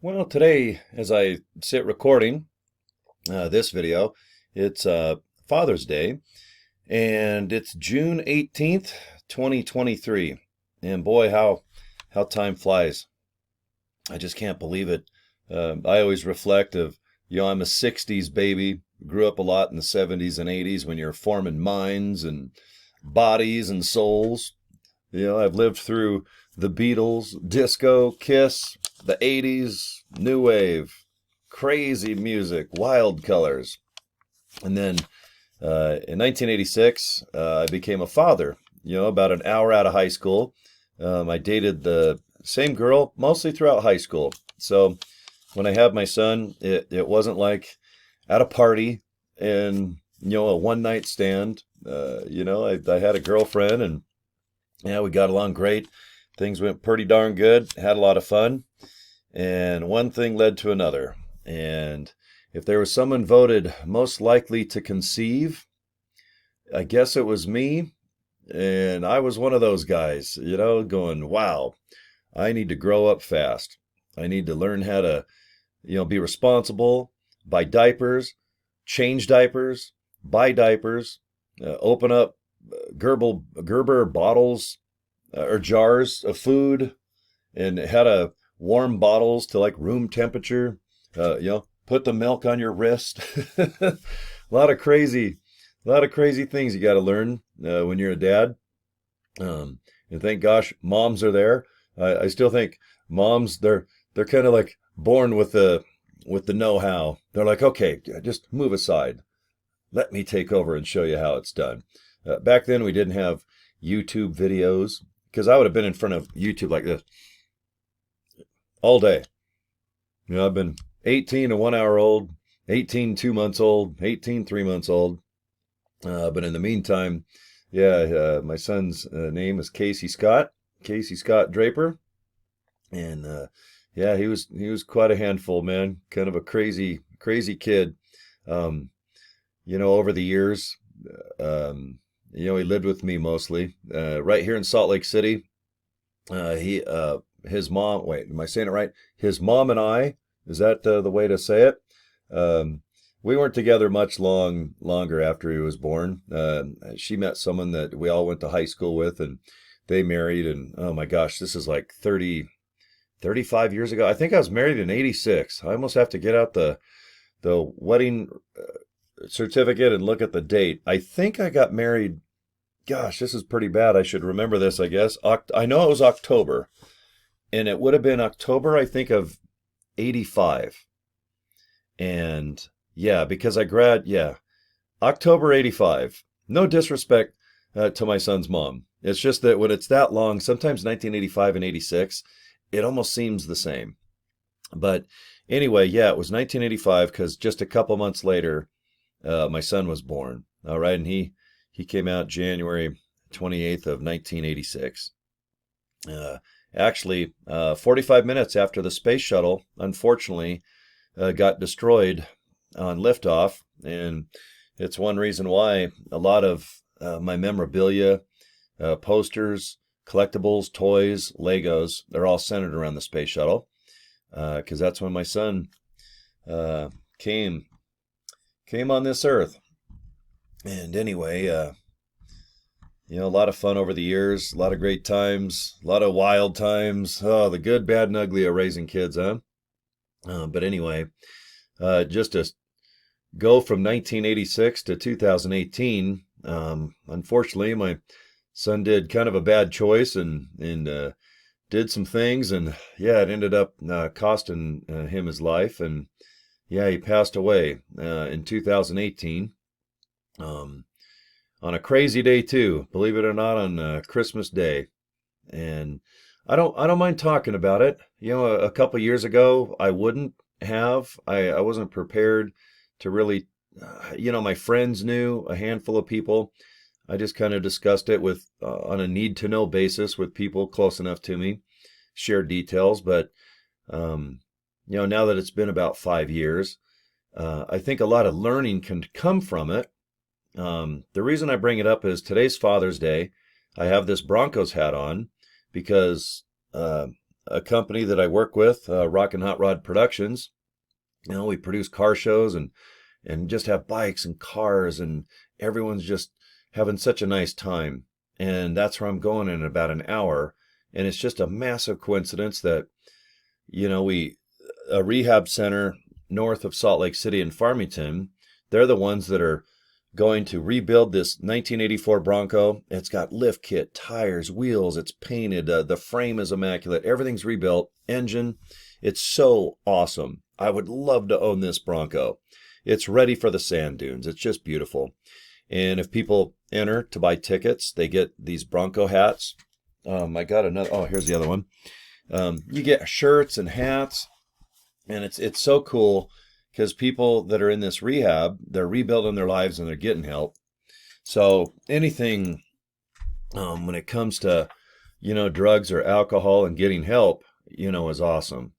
Well, today, as I sit recording this video, it's Father's Day, and it's June 18th, 2023. And boy, how time flies. I just can't believe it. I always reflect I'm a 60s baby, grew up a lot in the 70s and 80s when you're forming minds and bodies and souls. I've lived through the Beatles, disco, Kiss, the 80s, new wave, crazy music, wild colors. And then in 1986, I became a father, about an hour out of high school. I dated the same girl mostly throughout high school. So when I had my son, it wasn't like at a party and, a one night stand. I had a girlfriend and yeah, we got along great. Things went pretty darn good. Had a lot of fun. And one thing led to another. And if there was someone voted most likely to conceive, I guess it was me. And I was one of those guys, going, wow, I need to grow up fast. I need to learn how to, be responsible, buy diapers, change diapers, buy diapers, open up Gerber bottles or jars of food, and how to warm bottles to like room temperature. Put the milk on your wrist. a lot of crazy things you got to learn when you're a dad. And thank gosh, moms are there. I still think moms they're kind of like born with the know-how. They're like, okay, just move aside. Let me take over and show you how it's done. Back then, we didn't have YouTube videos because I would have been in front of YouTube like this all day. I've been 18 a 1 hour old, 18 2 months old, 18 3 months old. But in the meantime, my son's name is Casey Scott Draper, and he was quite a handful, man. Kind of a crazy kid. Over the years. He lived with me mostly, right here in Salt Lake City. His mom, wait, am I saying it right? His mom and I, is that the way to say it? We weren't together much longer after he was born. She met someone that we all went to high school with, and they married, and oh my gosh, this is like 35 years ago. I think I was married in 86. I almost have to get out the wedding certificate and look at the date. I think I got married. Gosh, this is pretty bad. I should remember this, I guess. I know it was October, and it would have been October, I think, of 85. And yeah, because October 85. No disrespect to my son's mom. It's just that when it's that long, sometimes 1985 and 86, it almost seems the same. But anyway, it was 1985 because just a couple months later, my son was born. All right, and he came out January 28th of 1986. Actually, 45 minutes after the space shuttle, unfortunately, got destroyed on liftoff, and it's one reason why a lot of my memorabilia, posters, collectibles, toys, Legos, they're all centered around the space shuttle, because that's when my son came on this earth. And anyway, a lot of fun over the years, a lot of great times, a lot of wild times. Oh, the good, bad, and ugly of raising kids, huh? But anyway, just to go from 1986 to 2018, unfortunately, my son did kind of a bad choice and did some things, and it ended up costing him his life, and he passed away in 2018. On a crazy day too, believe it or not, on Christmas Day. And I don't mind talking about it. A couple years ago, I wouldn't have. I wasn't prepared to really, my friends knew, a handful of people. I just kind of discussed it with on a need to know basis with people close enough to me, shared details. But now that it's been about 5 years, I think a lot of learning can come from it. The reason I bring it up is today's Father's Day. I have this Broncos hat on because a company that I work with, Rock and Hot Rod Productions. We produce car shows and just have bikes and cars, and everyone's just having such a nice time. And that's where I'm going in about an hour. And it's just a massive coincidence that, a rehab center north of Salt Lake City in Farmington, they're the ones that are going to rebuild this 1984 Bronco. It's got lift kit, tires, wheels, it's painted, the frame is immaculate, everything's rebuilt, engine. It's so awesome. I would love to own this Bronco. It's ready for the sand dunes. It's just beautiful. And if people enter to buy tickets, they get these Bronco hats. I got another. Oh, here's the other one. You get shirts and hats, and it's so cool because people that are in this rehab, they're rebuilding their lives and they're getting help. So anything when it comes to drugs or alcohol and getting help, is awesome.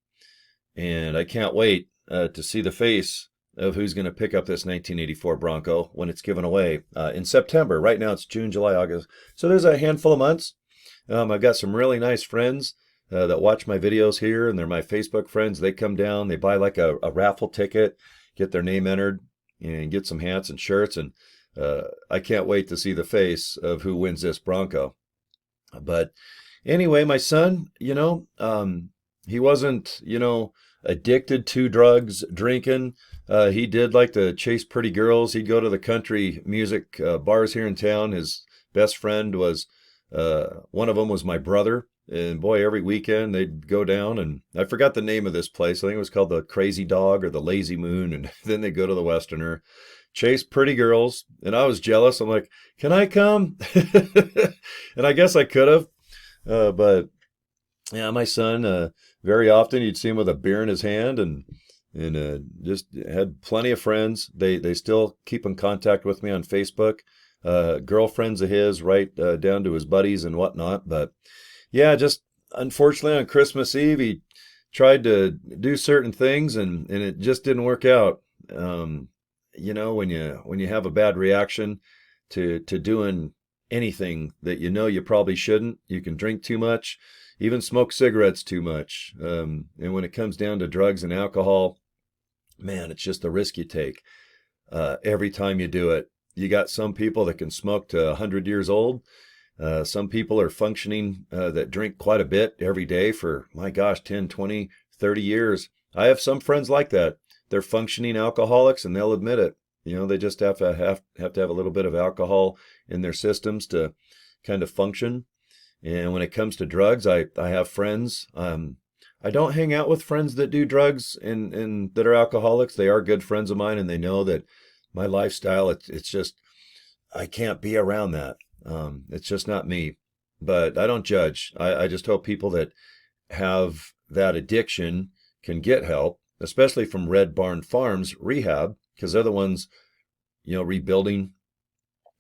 And I can't wait to see the face of who's going to pick up this 1984 Bronco when it's given away in September. Right now it's June, July, August. So there's a handful of months. I've got some really nice friends that watch my videos here, and they're my Facebook friends. They come down, they buy like a raffle ticket, get their name entered, and get some hats and shirts. And I can't wait to see the face of who wins this Bronco. But anyway, my son, he wasn't, addicted to drugs, drinking. He did like to chase pretty girls. He'd go to the country music bars here in town. His best friend was, one of them was my brother. And boy, every weekend they'd go down, and I forgot the name of this place. I think it was called the Crazy Dog or the Lazy Moon. And then they'd go to the Westerner, chase pretty girls. And I was jealous. I'm like, can I come? And I guess I could have. But yeah, my son, very often you'd see him with a beer in his hand, and just had plenty of friends. They still keep in contact with me on Facebook. Girlfriends of his, right down to his buddies and whatnot. But yeah, just unfortunately on Christmas Eve, he tried to do certain things and it just didn't work out. When you have a bad reaction to doing anything that you probably shouldn't, you can drink too much, even smoke cigarettes too much. And when it comes down to drugs and alcohol, man, it's just the risk you take every time you do it. You got some people that can smoke to 100 years old. Some people are functioning that drink quite a bit every day for, my gosh, 10, 20, 30 years. I have some friends like that. They're functioning alcoholics and they'll admit it. They just have to have a little bit of alcohol in their systems to kind of function. And when it comes to drugs, I have friends. I don't hang out with friends that do drugs and that are alcoholics. They are good friends of mine, and they know that my lifestyle, it's just, I can't be around that. It's just not me. But I don't judge. I just hope people that have that addiction can get help, especially from Red Barn Farms Rehab, because they're the ones, rebuilding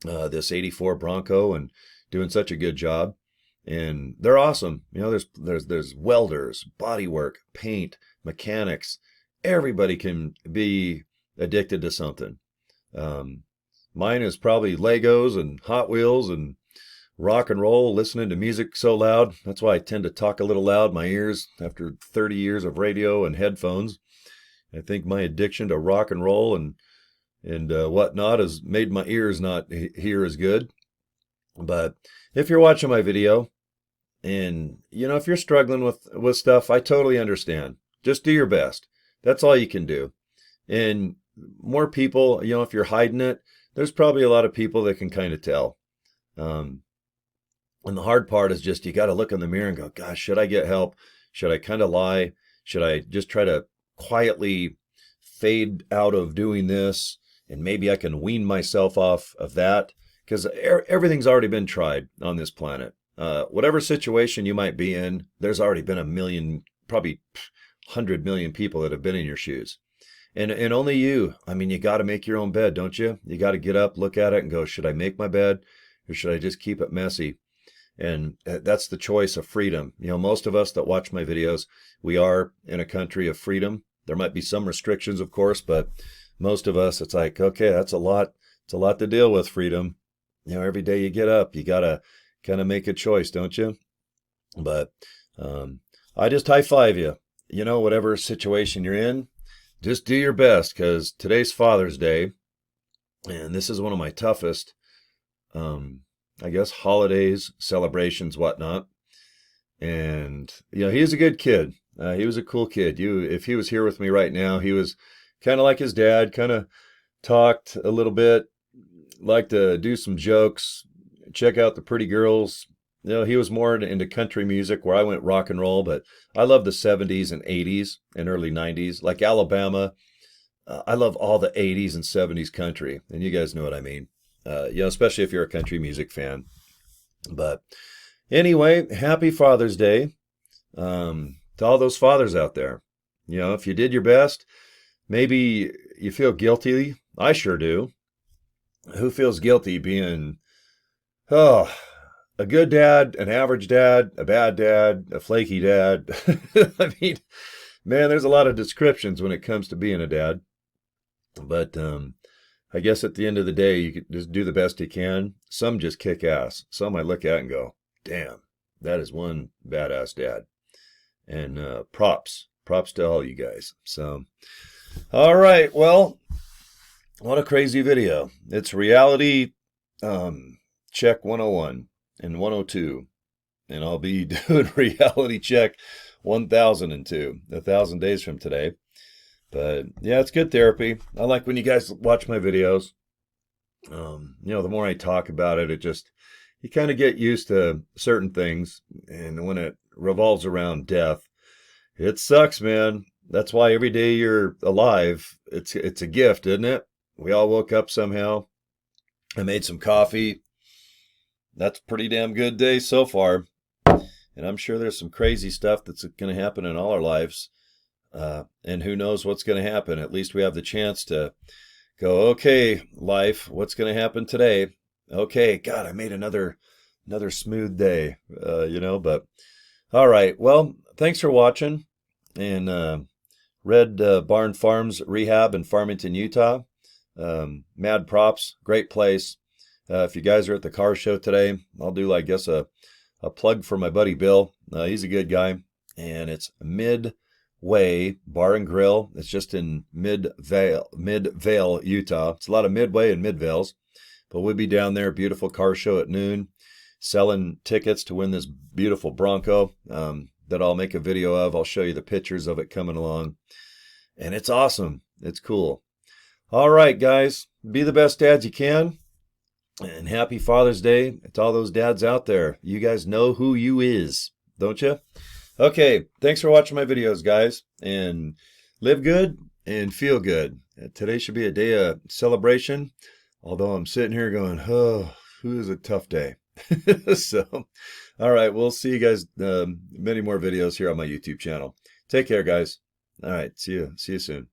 this 84 Bronco and doing such a good job. And they're awesome. There's welders, body work, paint, mechanics. Everybody can be addicted to something. Mine is probably Legos and Hot Wheels and rock and roll, listening to music so loud. That's why I tend to talk a little loud. My ears, after 30 years of radio and headphones, I think my addiction to rock and roll and whatnot has made my ears not hear as good. But if you're watching my video and, if you're struggling with stuff, I totally understand. Just do your best. That's all you can do. And more people, if you're hiding it, there's probably a lot of people that can kind of tell. And the hard part is just, you got to look in the mirror and go, gosh, should I get help? Should I kind of lie? Should I just try to quietly fade out of doing this? And maybe I can wean myself off of that, because everything's already been tried on this planet. Whatever situation you might be in, there's already been a million, probably 100 million people that have been in your shoes. And only you, you got to make your own bed, don't you? You got to get up, look at it and go, should I make my bed or should I just keep it messy? And that's the choice of freedom. Most of us that watch my videos, we are in a country of freedom. There might be some restrictions, of course, but most of us, it's like, okay, that's a lot. It's a lot to deal with, freedom. Every day you get up, you got to kind of make a choice, don't you? But I just high five you. You know, whatever situation you're in, just do your best, because today's Father's Day, and this is one of my toughest, I guess, holidays, celebrations, whatnot. And he was a good kid. He was a cool kid. If he was here with me right now, he was kind of like his dad, kind of talked a little bit, liked to do some jokes, check out the pretty girls. He was more into country music, where I went rock and roll, but I love the 70s and 80s and early 90s, like Alabama. I love all the 80s and 70s country, and you guys know what I mean. Especially if you're a country music fan. But anyway, happy Father's Day to all those fathers out there. If you did your best, maybe you feel guilty. I sure do. Who feels guilty being, a good dad, an average dad, a bad dad, a flaky dad? I mean, man, there's a lot of descriptions when it comes to being a dad. But I guess at the end of the day, you can just do the best you can. Some just kick ass. Some I look at and go, damn, that is one badass dad. And props to all you guys. So, all right, well, what a crazy video. It's reality check 101 and 102. And I'll be doing reality check 1002, 1,000 days from today. But yeah, it's good therapy. I like when you guys watch my videos. The more I talk about it, you kind of get used to certain things. And when it revolves around death, it sucks, man. That's why every day you're alive, it's a gift, isn't it? We all woke up somehow. I made some coffee. That's a pretty damn good day so far. And I'm sure there's some crazy stuff that's going to happen in all our lives. And who knows what's going to happen. At least we have the chance to go, okay, life, what's going to happen today? Okay, God, I made another smooth day, but all right. Well, thanks for watching. And Red Barn Farms Rehab in Farmington, Utah. Mad props, great place. If you guys are at the car show today, I'll do, I guess, a plug for my buddy Bill. He's a good guy. And it's Midway Bar and Grill. It's just in Midvale, Utah. It's a lot of Midway and Midvales. But we'll be down there, beautiful car show at noon, selling tickets to win this beautiful Bronco that I'll make a video of. I'll show you the pictures of it coming along. And it's awesome. It's cool. All right, guys. Be the best dads you can. And happy Father's Day to all those dads out there. You guys know who you is, don't you? Okay, thanks for watching my videos, guys. And live good and feel good. Today should be a day of celebration. Although I'm sitting here going, oh, who is a tough day. So, all right, we'll see you guys many more videos here on my YouTube channel. Take care, guys. All right, see you soon.